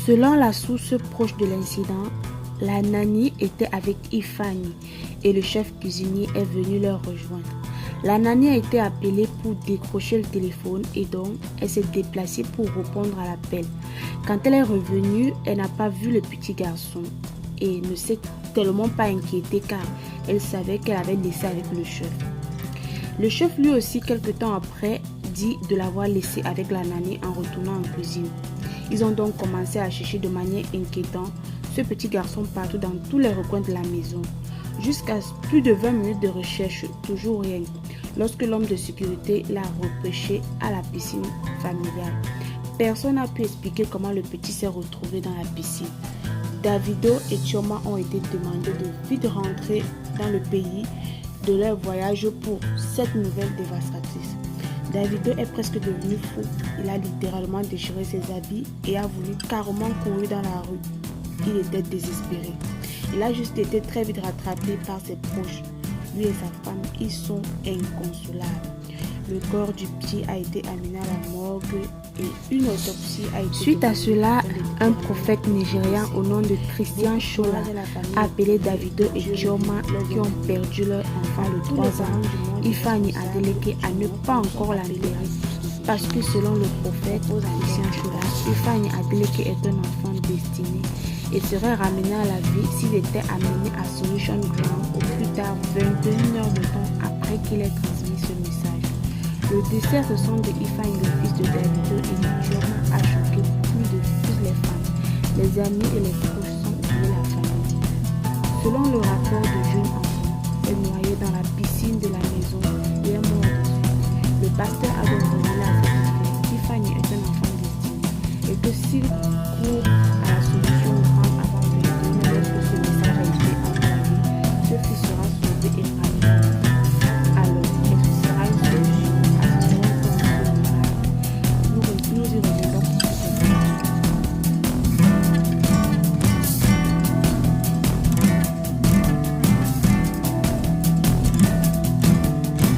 Selon la source proche de l'incident, la nanny était avec Ifani et le chef cuisinier est venu leur rejoindre. La nanny a été appelée pour décrocher le téléphone et donc elle s'est déplacée pour répondre à l'appel. Quand elle est revenue, elle n'a pas vu le petit garçon et ne s'est tellement pas inquiétée car elle savait qu'elle avait laissé avec le chef. Le chef lui aussi, quelque temps après, dit de l'avoir laissé avec la nanny en retournant en cuisine. Ils ont donc commencé à chercher de manière inquiétante ce petit garçon partout dans tous les recoins de la maison. Jusqu'à plus de 20 minutes de recherche, toujours rien, lorsque l'homme de sécurité l'a repêché à la piscine familiale. Personne n'a pu expliquer comment le petit s'est retrouvé dans la piscine. Davido et Chioma ont été demandés de vite rentrer dans le pays de leur voyage pour cette nouvelle dévastatrice. Davido est presque devenu fou. Il a littéralement déchiré ses habits et a voulu carrément courir dans la rue. Il était désespéré. Il a juste été très vite rattrapé par ses proches. Lui et sa femme, ils sont inconsolables. Le corps du petit a été amené à la morgue et une autopsie a été Suite à cela, un prophète nigérian au nom de Christian Shola a appelé Davido et Chioma qui ont perdu leur enfant de 3 ans, Ifani Adeleke, à ne pas encore l'enterrer. Parce que selon le prophète Christian Shola, Ifani Adeleke est un enfant destiné et serait ramené à la vie s'il était amené à Solution Ground au plus tard 21 heures de temps après qu'il ait transmis ce message. Le décès récent de Ifani, le fils de Davido et de Chioma, a choqué plus de toutes les femmes. Les amis et les proches sont oubliés la famille. Selon le rapport de jeune enfant, est noyé dans la piscine de la maison et est mort dessus. Le pasteur a donc révélé à ses enfants qu'Ifani est un enfant destiné et que s'il court